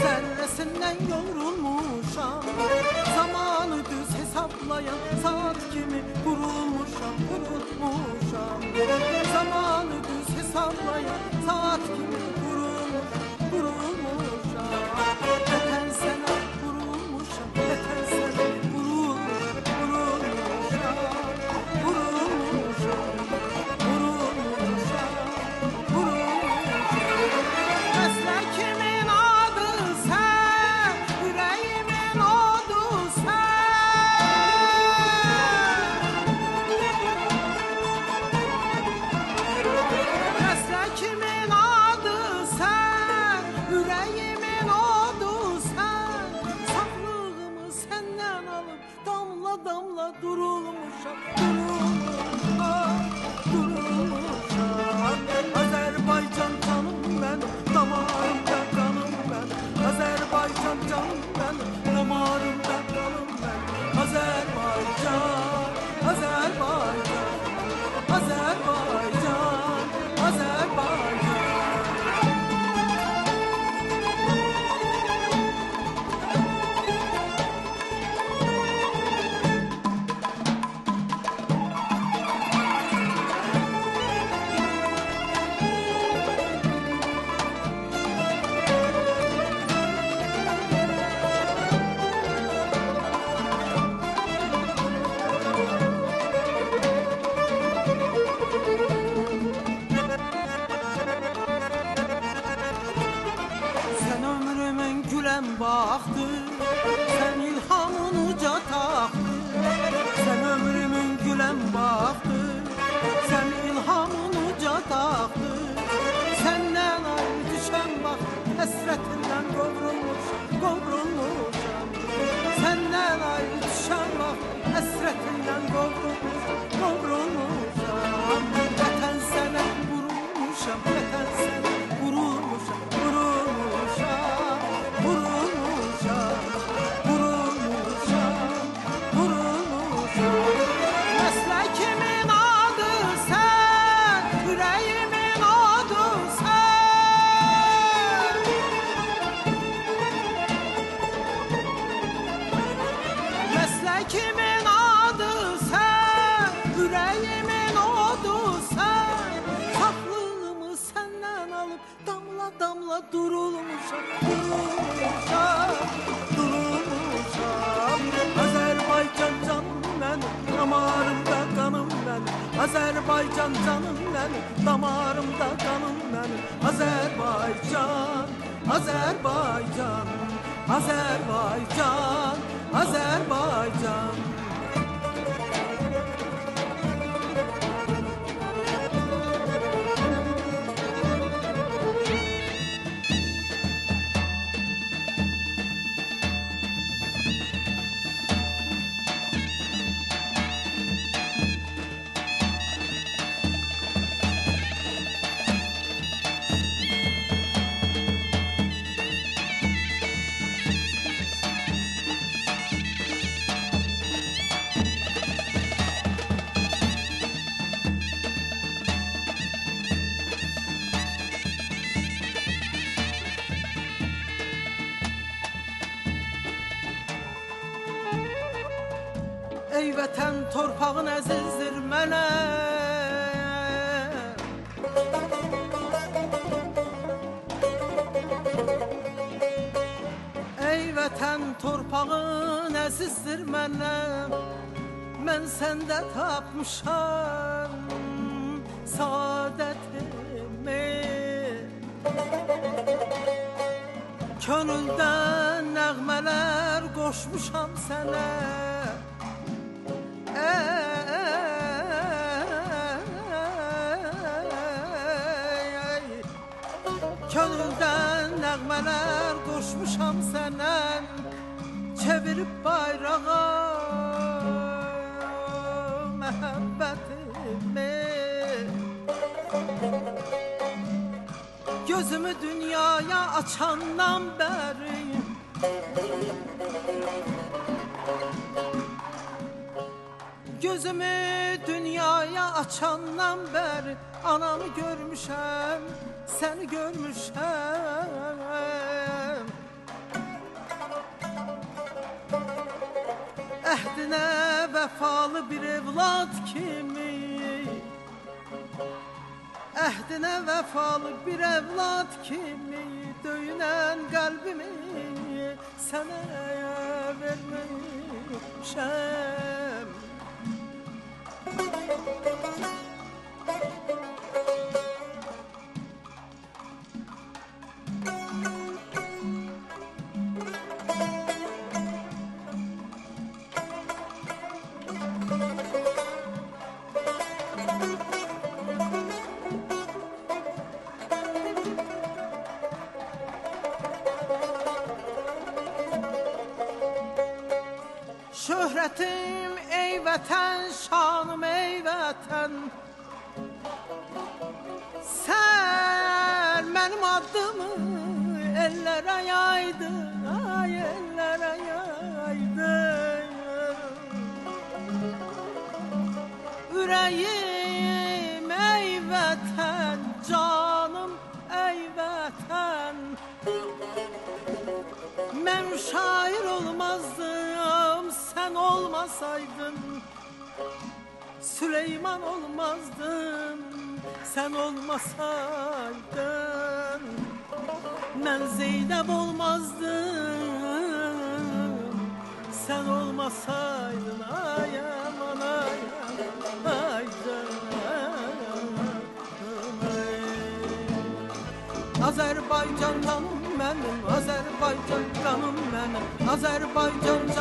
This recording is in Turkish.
Zerresinden yorulmuşam, zamanı düz hesaplayan saat gibi kurulmuşam, kurulmuşam. Zamanı düz hesaplayan saat gibi kurulmuşam. Geçen sene kurulmuşam, geçen sene kurulmuşam. Meslekimin adı sen, yüreğimin odu sen. Meslekimin adı sen, yüreğimin odu sen. Saflığımı senden alıp damla damla durulmuşam, durulmuşam. Azerbaycan canım ben, damarımda kanım ben. Azerbaycan canım ben, damarımda kanım ben. Azerbaycan, Azerbaycan, Azerbaycan, Azerbaycan. Sen ömrümün gülen baktı, sen ilhamın uca taktı. Sen ömrümün gülen baktı, sen ilhamın uca taktı. Senden ayrı düşen bak, hasretinden kovrulmuşam. Senden ayrı düşen bak, hasretinden kovrulmuşam. Vatan sene vurulmuşam, vatan sene vurulmuşam. Meslekimin adı sen, yüreğimin odu sen. Meslekimin adı sen, yüreğimin odu sen. Saflığımı senden alıp damla damla durulmuşam, durulmuşam. Azerbaycan canım ben, damarımda kanım ben. Azerbaycan canım ben, damarımda kanım ben. Azerbaycan, Azerbaycan, Azerbaycan, Azerbaycan. Ey vətən torpağın əzizdir mənə. Ey vətən torpağın əzizdir mənə. Mən səndə tapmışam saadətimi. Könüldən nəğmələr qoşmuşam sənə. Könüldən nəğmələr qoşmuşam sənə. Çevirib bayrağa məhəbbətimi. Gözümü dünyaya açandan bəri Gözümü dünyaya açandan bəri anamı görmüşəm, səni görmüşəm. Əhdinə vəfalı bir evlad kimi, əhdinə vəfalı bir evlad kimi döyünən qəlbimi sənə vermişəm. Şöhretim ey vətən, şanım ey vətən, sen mənim adımı ellərə yaydın, ay ellərə yaydın. Ürəyim ey vətən, canım ey vətən, mən şair olmazdım sen olmasaydın, Süleyman olmazdım sen olmasaydın, ben Zeynep olmazdım sen olmasaydın. Ay aman ay aydın. Azerbaycan canım benim, Azerbaycan canım benim, Azerbaycan canım